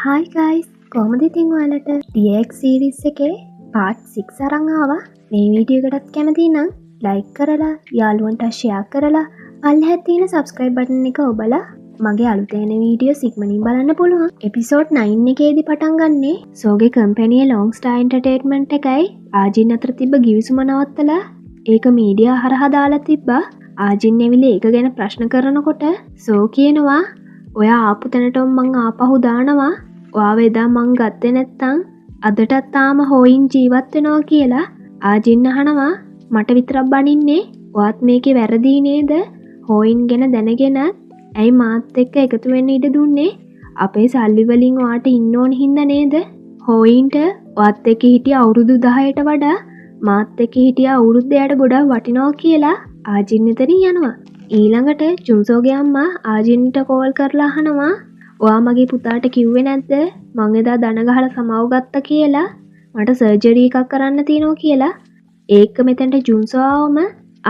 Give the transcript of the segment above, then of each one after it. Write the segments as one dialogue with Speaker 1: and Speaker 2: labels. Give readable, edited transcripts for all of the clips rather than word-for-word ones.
Speaker 1: හයි guys කොහොමද ඉතින් ඔයාලට DX සීරීස් එකේ පාර්ට් 6 අරන් ආවා. මේ වීඩියෝ එකටත් කැමති නම් ලයික් කරලා යාළුවන්ට ෂෙයා කරලා පල්ලෙහා තියෙන subscribe button එක ඔබලා මගේ අලුත් එන වීඩියෝස් ඉක්මනින් බලන්න පුළුවන්. එපිසෝඩ් 9 එකේදී පටන් ගන්නේ සෝගේ කම්පැනි ලොං ස්ටාර් එන්ටර්ටේන්මන්ට් එකයි ආජින් අතර තිබ්බ ගිවිසුම නවත්තලා ඒක මීඩියා හරහා දාලා තිබ්බා. ආජින් ඇවිල්ලා ඒක ගැන ප්‍රශ්න කරනකොට සෝ කියනවා ඔයා ආපු තැනටම මං ආපහු දානවා. ඔයාව එදා මං ගත්තේ නැත්තං අදටත් තාම හොයින් ජීවත් වෙනවා කියලා. ආජින් අහනවා මට විතරක් බනින්නේ ඔයාත් මේකේ වැරදි නේද? හොයින් ගැන දැනගෙන ඇයි මාත් එක්ක එකතු වෙන්න ඉඩ දුන්නේ? අපේ සල්ලි වලින් ඔයාට ඉන්න ඕන හින්දා නේද? හොයින්ට ඔයාත් එක්ක හිටිය අවුරුදු 10ට වඩා මාත් එක්ක හිටිය අවුරුද්දයට ගොඩක් වටිනවා කියලා ආජින් එතනින් යනවා. ඊළඟට ජුන්සෝගේ අම්මා ආජින්ට කෝල් කරලා අහනවා ඔයා මගේ පුතාට කිව්වේ නැද්ද මං එදා දන ගහලා සමාව ගත්තා කියලා මට සර්ජරි එකක් කරන්න තියෙනවා කියලා. ඒක මෙතනට ජුන්සෝ ආවම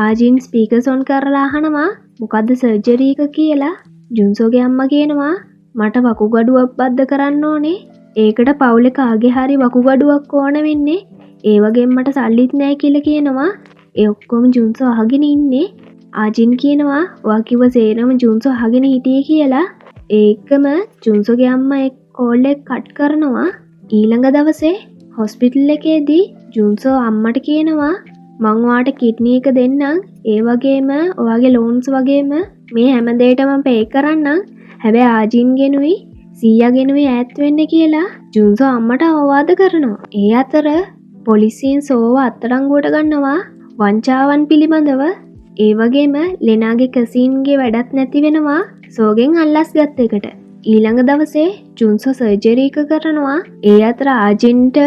Speaker 1: ආජින් ස්පීකර්ස් ඔන් කරලා අහනවා මොකද්ද සර්ජරි එක කියලා. ජුන්සෝගේ අම්මා කියනවා මට වකුගඩුවක් බද්ද කරන්න ඕනේ. ඒකට පවුලේ කාගේ හරි වකුගඩුවක් ඕන වෙන්නේ. ඒ වගේම මට සල්ලිත් නැහැ කියලා කියනවා. ඒ ඔක්කොම ජුන්සෝ අහගෙන ඉන්නේ. ආජින් කියනවා ඔයා කිව්ව සේරම ජුන්සෝ අහගෙන හිටියේ කියලා. ඒකම ජුන්සෝගේ අම්මා ඒ කෝල් එක කට් කරනවා. ඊළඟ දවසේ හොස්පිටල් එකේදී ජුන්සෝ අම්මට කියනවා මං ඔයාට කිඩ්නි එක දෙන්නම්. ඒ වගේම ඔයාගේ ලෝන්ස් වගේම මේ හැම දෙයකටම පේ කරන්නම්. හැබැයි ආජින් ගෙනුයි සීයා ගෙනුයි ඈත් වෙන්න කියලා ජුන්සෝ අම්මට අවවාද කරනවා. ඒ අතර පොලිසියෙන් සෝව අත්අඩංගුවට ගන්නවා වංචාවන් පිළිබඳව. ඒ වගේම ලෙනාගේ කසින්ගේ වැඩත් නැති වෙනවා සෝගෙන් අල්ලස් ගත්ත එකට. ඊළඟ දවසේ ජුන්සෝ සර්ජරි එක කරනවා. ඒ අතර ආජින්ට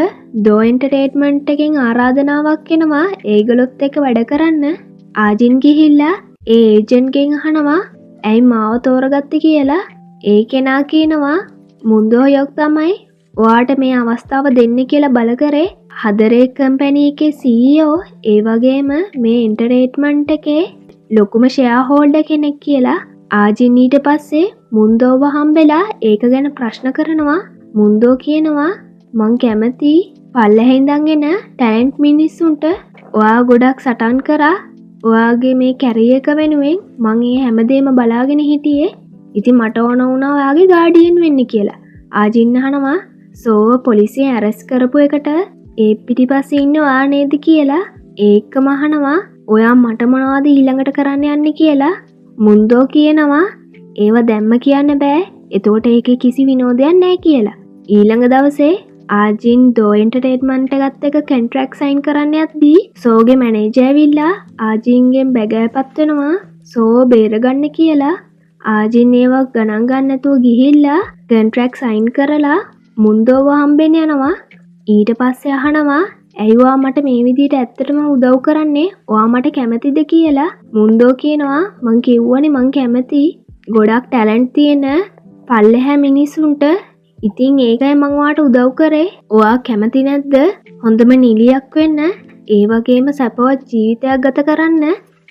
Speaker 1: දෝ එන්ටර්ටේන්මන්ට් එකෙන් ආරාධනාවක් එනවා ඒගොල්ලොත් එක්ක වැඩ කරන්න. ආජින් ගිහිල්ලා ඒ ඒජන්ට්ගෙන් අහනවා ඇයි මාව තෝරගත්තේ කියලා. ඒ කෙනා කියනවා මුන්දෝයොක් තමයි ඔයාට මේ අවස්ථාව දෙන්න කියලා බල කරේ හදරේ කම්පැනි එකේ CEO ඒ වගේම මේ එන්ටර්ටේන්මන්ට් එකේ ලොකුම ෂෙයා හෝල්ඩර් කෙනෙක් කියලා. ආජින් ඊට පස්සේ මුන්දෝව හම්බෙලා ඒක ගැන ප්‍රශ්න කරනවා. මුන්දෝ කියනවා මං කැමති පල්ලෙහා ඉඳන් එන ටැලන්ට් මිනිස්සුන්ට ඔයා ගොඩක් සටන් කරා. ඔයාගේ මේ කැරියර් එක වෙනුවෙන් මං ඒ හැමදේම බලාගෙන හිටියේ. ඉතින් මට ඕන වුණා ඔයාගේ ගාඩියන් වෙන්න කියලා. ආජින් අහනවා සෝ පොලිසියෙන් ඇරෙස්ට් කරපු එකට ඒ පිටිපස්සේ ඉන්න ඔයා නේද කියලා. ඒකම අහනවා ඔයා මට මොනවද ඊළඟට කරන්න යන්නේ කියලා. මුන්දෝ කියනවා ඒව දැම්ම කියන්න බෑ. එතකොට ඒකේ කිසි විනෝදයක් නැහැ කියලා. ඊළඟ දවසේ ආජින් දෝ එන්ටර්ටේන්මන්ට් එකත් එක්ක කොන්ට්‍රැක්ට් සයින් කරන්න යද්දී සෝගේ මැනේජර් ඇවිල්ලා ආජින්ගෙන් බැගෑපත් වෙනවා සෝ බේරගන්න කියලා. ආජින් ඒව ගණන් ගන්න නැතුව ගිහිල්ලා කොන්ට්‍රැක්ට් සයින් කරලා මුන්දෝව හම්බෙන්න යනවා. ඊට පස්සේ අහනවා ඇයි ඔයා මට මේ විදිහට ඇත්තටම උදව් කරන්නේ? ඔයා මට කැමතිද කියලා. මුන්දෝ කියනවා මං කිව්වනේ මං කැමති ගොඩක් ටැලන්ට් තියෙන පල්ලෙහා මිනිස්සුන්ට. ඉතින් ඒකයි මං ඔයාට උදව් කරේ. ඔයා කැමති නැද්ද හොඳම නිලියක් වෙන්න? ඒ වගේම සපවත් ජීවිතයක් ගත කරන්න?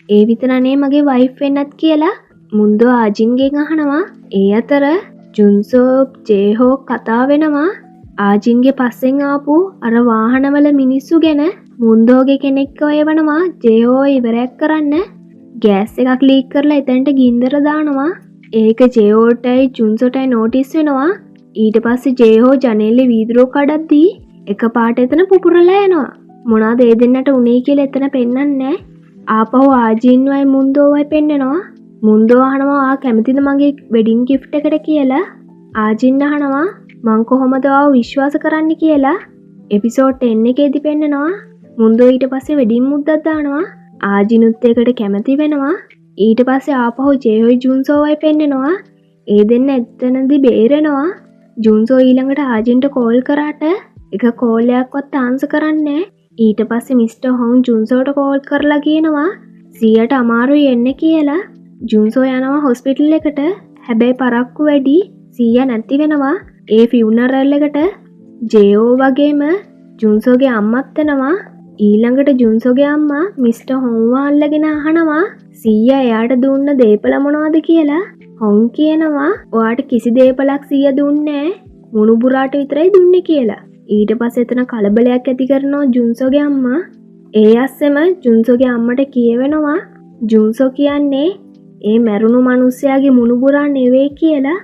Speaker 1: ඒ විතරනේ මගේ වයිෆ් වෙන්නත් කියලා මුන්දෝ ආජින්ගෙන් අහනවා. ඒ අතර ජුන්සෝ ජේහෝ කතා වෙනවා ආජින්ගේ පස්සෙන් ආපු අර වාහනවල මිනිස්සු ගැන. මුන්දෝගේ කෙනෙක්ව එවනවා ජේහෝ ඉවරයක් කරන්න. ගෑස් එකක් ලීක් කරලා එතනට ගින්දර දානවා. ඒක ජේහෝටයි ජුන්සෝටයි නෝටිස් වෙනවා. ඊට පස්සේ ජේහෝ ජනෙලේ වීදුරුව කඩද්දී එකපාරට එතන පුපුරලා යනවා. මොනවාද ඒ දෙන්නට උනේ කියලා එතන පෙන්වන්නේ. ආපහු ආජින්වයි මුන්දෝවයි පෙන්නනවා. මුන්දෝ අහනවා ආ කැමතිද මගේ වෙඩින් ගිෆ්ට් එකට කියලා. ආජින් අහනවා මං කොහොමද ඔයාව විශ්වාස කරන්න කියලා. එපිසෝඩ් 10 එකේදී පෙන්නනවා මුන්දෝ ඊට පස්සේ වෙඩින් මුද්දක් දානවා. ආජිනුත් ඒකට කැමති වෙනවා. ඊට පස්සේ ආපහු ජේහොයි ජුන්සෝවයි පෙන්නනවා. ඒ දෙන්න එතනදී බේරෙනවා. ජුන්සෝ ඊළඟට ආජින්ට කෝල් කරාට එක කෝල් එකක්වත් ආන්සර් කරන්නේ නැහැ. ඊට පස්සේ මිස්ටර් හොන් ජුන්සෝට කෝල් කරලා කියනවා 100ට අමාරුයි එන්න කියලා. ජුන්සෝ යනවා හොස්පිටල් එකට. හැබැයි පරක්කු වැඩි 100 නැති වෙනවා. ඒ ෆියුනරල් එකට ජේෝ වගේම ජුන්සෝගේ අම්මත් එනවා. ඊළඟට ජුන්සෝගේ අම්මා මිස්ටර් හොන්ව අල්ලගෙන අහනවා 100 එයාට දුන්න දේපල මොනවද කියලා. හොන් කියනවා ඔයාට කිසි දේපලක් 100 දුන්නේ නැහැ. මුණුබුරාට විතරයි දුන්නේ කියලා. ඊට පස්සේ එතන කලබලයක් ඇති කරනවා ජුන්සෝගේ අම්මා. ඒ අස්සෙම ජුන්සෝගේ අම්මට කියවෙනවා ජුන්සෝ කියන්නේ ඒ මැරුණු මිනිස්සයාගේ මුණුබුරා නෙවෙයි කියලා.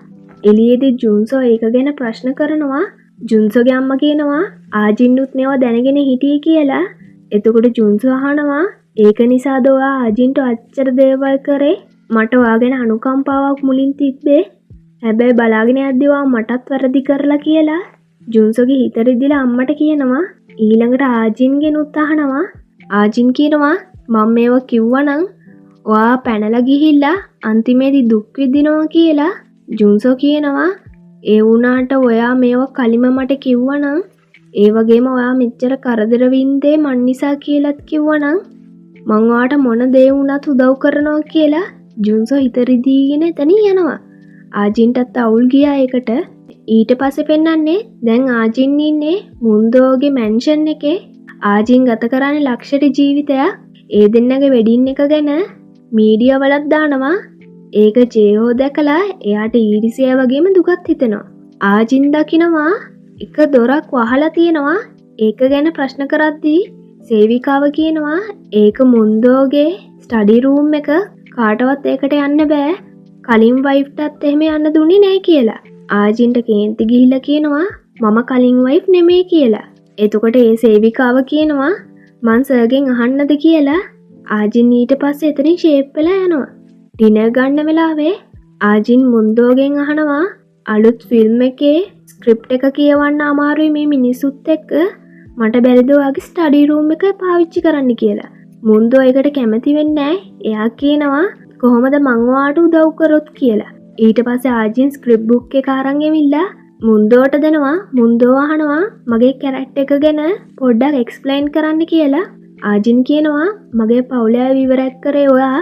Speaker 1: එළියේදී ජුන්සෝ ඒක ගැන ප්‍රශ්න කරනවා. ජුන්සෝගේ අම්මා කියනවා ආජින්නුත් මේවා දැනගෙන හිටියේ කියලා. එතකොට ජුන්සෝ අහනවා ඒක නිසාද ඔයා ආජින්ට අච්චර දේවල් කරේ? මට ඔයා ගැන අනුකම්පාවක් මුලින් තිබ්බේ. හැබැයි බලාගෙන යද්දි ඔයා මටත් වැරදි කරලා කියලා. ජුන්සෝගේ හිත රිදිලා අම්මට කියනවා. ඊළඟට ආජින්ගෙනුත් අහනවා. ආජින් කියනවා මම මේවා කිව්වනම් ඔයා පැනලා ගිහිල්ලා අන්තිමේදී දුක් විඳිනවා කියලා. ජුන්සෝ කියනවා ඒ වුණාට ඔයා මේවා කලින්ම මට කිව්වනම් ඒ වගේම ඔයා මෙච්චර කරදර වින්දේ මන් නිසා කියලාත් කිව්වනම් මං ඔයාට මොන දේ වුණත් උදව් කරනවා කියලා ජුන්සෝ හිත රිදීගෙන එතනින් යනවා. ආජින්ටත් අවුල් ගියා ඒකට. ඊට පස්සේ පෙන්නන්නේ දැන් ආජින් ඉන්නේ මුන්දෝගේ මැන්ෂන් එකේ. ආජින් ගත කරන්නේ ලක්ෂරි ජීවිතයක්. ඒ දෙන්නගේ වෙඩින් එක ගැන මීඩියා වලත් දානවා. ඒක ජේහෝ දැකලා එයාට ඊරිසියා වගේම දුකක් හිතෙනවා. ආජින් දකිනවා එක දොරක් වහලා තියෙනවා. ඒක ගැන ප්‍රශ්න කරද්දී සේවිකාව කියනවා ඒක මුන්දෝගේ ස්ටඩි රූම් එක, කාටවත් ඒකට යන්න බෑ. කලින් වයිෆ්ටත් එහෙම යන්න දුන්නේ නැහැ කියලා. ආජින්ට කේන්ති ගිහිල්ලා කියනවා මම කලින් වයිෆ් නෙමෙයි කියලා. එතකොට ඒ සේවිකාව කියනවා මං සර්ගෙන් අහන්නද කියලා. ආජින් ඊට පස්සේ එතනින් ෂේප් වෙලා යනවා. ඩිනර් ගන්න වෙලාවේ ආජින් මුන්දෝගෙන් අහනවා අලුත් ෆිල්ම් එකේ ස්ක්‍රිප්ට් එක කියවන්න අමාරුයි මේ මිනිස්සුත් එක්ක. මට බැරිද ඔයාගේ ස්ටඩි රූම් එක පාවිච්චි කරන්න කියලා. මුන්දෝ ඒකට කැමති වෙන්නේ නැහැ. එයා කියනවා කොහොමද මං ඔයාට උදව් කරොත් කියලා. ඊට පස්සේ ආජින් ස්ක්‍රිප්ට් බුක් එක අරන් එවිලා මුන්දෝට දෙනවා. මුන්දෝ අහනවා මගේ කැරක්ටර් එක ගැන පොඩ්ඩක් එක්ස්ප්ලেইন කරන්න කියලා. ආජින් කියනවා මගේ පවුලේ විවරයක් කරේ ඔයා,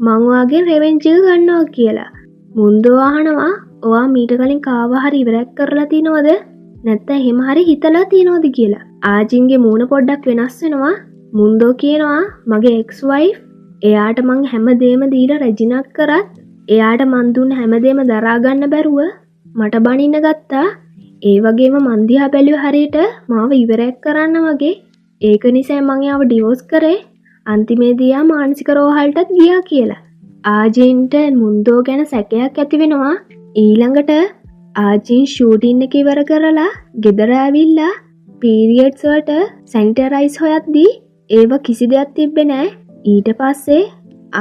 Speaker 1: මං ඔයාගෙන් රෙවෙන්ජ් එක ගන්නවා කියලා. මුන්දෝ අහනවා ඔයා මීට කලින් කාව හරි ඉවරයක් කරලා තියනවද? නැත්නම් එහෙම හරි හිතලා තියනවද කියලා. ආජින්ගේ මූණ පොඩ්ඩක් වෙනස් වෙනවා. මුන්දෝ කියනවා මගේ එක්ස් වයිෆ්, එයාට මං හැමදේම දීලා රෙජිනක් කරත් එයාට මං දුන්න හැමදේම දරා ගන්න බැරුව මට බනින්න ගත්තා. ඒ වගේම මං දිහා බැලුවේ හරියට මාව ඉවරයක් කරන්න වගේ. ඒක නිසා මං යාව ඩිවෝස් කරේ. අන්තිමේදී යා මානසික රෝහලටත් ගියා කියලා. ආජින්ට මුන්දෝ ගැන සැකයක් ඇති වෙනවා. ඊළඟට ආජින් ෂූටින් එක ඉවර කරලා ගෙදර ඇවිල්ලා පීරියඩ්ස් වලට සැනිටරයිස් හොයද්දී ඒව කිසි දෙයක් තිබ්බේ නැහැ. ඊට පස්සේ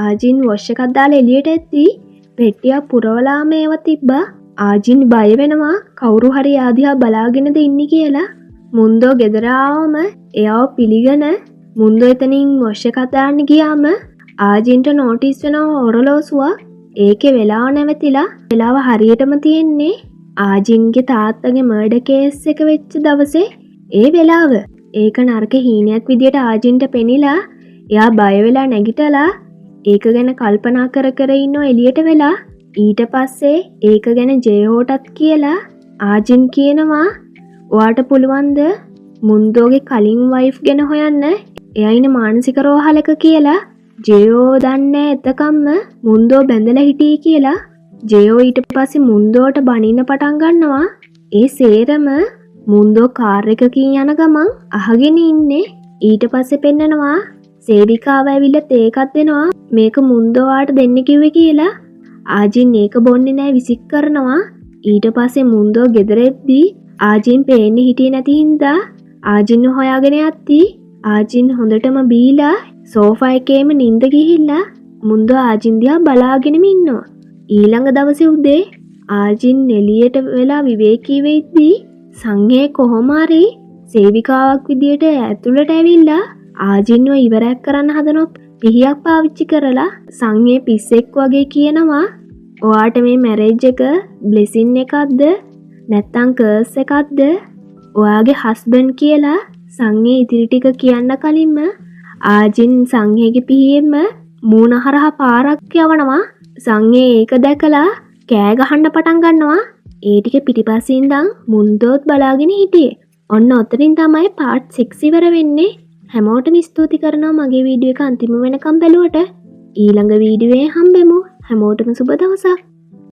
Speaker 1: ආජින් වොෂ් එකක් දාලා එළියට එද්දී පෙට්ටියක් පුරවලාම ඒව තිබ්බා. ආජින් බය වෙනවා කවුරු හරි ආදිහා බලාගෙනද ඉන්නේ කියලා. මුන්දෝ ගෙදර ආවම එයාව පිළිගෙන මුන්දෝ එතනින් වොෂ් එකක් දාන්න ගියාම ආජින්ට නෝටිස් වෙනවා ඔරලෝසුවක්. ඒකේ වෙලාව නැවතිලා වෙලාව හරියටම තියෙන්නේ ආජින්ගේ තාත්තගේ මර්ඩර් කේස් එක වෙච්ච දවසේ ඒ වෙලාව. ඒක නරක හීනයක් විදියට ආජින්ට පෙනිලා එයා බය වෙලා නැගිටලා ඒක ගැන කල්පනා කර කර ඉන්නෝ එළියට වෙලා. ඊට පස්සේ ඒක ගැන ජේහෝටත් කියලා ආජින් කියනවා ඔයාට පුළුවන්ද මුන්දෝගේ කලින් වයිෆ් ගැන හොයන්න, එයා ඉන්නේ මානසික රෝහලක කියලා. ජේයෝ දන්නේ එතකම්ම මුන්දෝ බැඳලා හිටියේ කියලා. ජේයෝ ඊට පස්සේ මුන්දෝට බනින්න පටන් ගන්නවා. ඒ සේරම මුන්දෝ කාර් එකකින් යන ගමන් අහගෙන ඉන්නේ. ඊට පස්සේ පෙන්නනවා සේවිකාව ඇවිල්ලා තේ එකක් දෙනවා මේක මුන්දෝවාට දෙන්න කිව්වේ කියලා. ආජින් ඒක බොන්නේ නැහැ විසික් කරනවා. ඊට පස්සේ මුන්දෝ ගෙදර එද්දී ආජින් පේන්නේ හිටියේ නැති හින්දා ආජින් හොයාගෙන යද්දී ආජින් හොඳටම බීලා සෝෆා එකේම නිින්ද ගිහිල්ලා මුන්දෝ ආජින් දිහා බලාගෙනම ඉන්නවා. ඊළඟ දවසේ උදේ ආජින් එළියට වෙලා විවේකී වෙද්දී සංඝේ කොහොම හරි සේවිකාවක් විදියට ඇතුළට ඇවිල්ලා ආජින්ව ඉවරයක් කරන්න හදන පිහියක් පාවිච්චි කරලා සංඝේ පිස්සෙක් වගේ කියනවා ඔයාට මේ මැරේජ් එක බ්ලෙසින් එකක්ද නැත්නම් කර්ස් එකක්ද ඔයාගේ හස්බන්ඩ් කියලා සංඝේ ඉතිරි ටික කියන්න කලින්ම ආජින් සංඝේගේ පිහියෙම මූණ හරහා පාරක් යවනවා. සංඝේ ඒක දැකලා කෑ ගහන්න පටන් ගන්නවා. ඒ ටික පිටිපස්සේ ඉඳන් මුන්දෝත් බලාගෙන හිටියේ. ඔන්න ඔතනින් තමයි පාර්ට් 6 ඉවර වෙන්නේ. හැමෝටම ස්තුති කරනවා මගේ වීඩියෝ එක අන්තිම වෙනකම් බැලුවට. ඊළඟ වීඩියෝවේ හම්බෙමු. හැමෝටම සුබ දවසක්.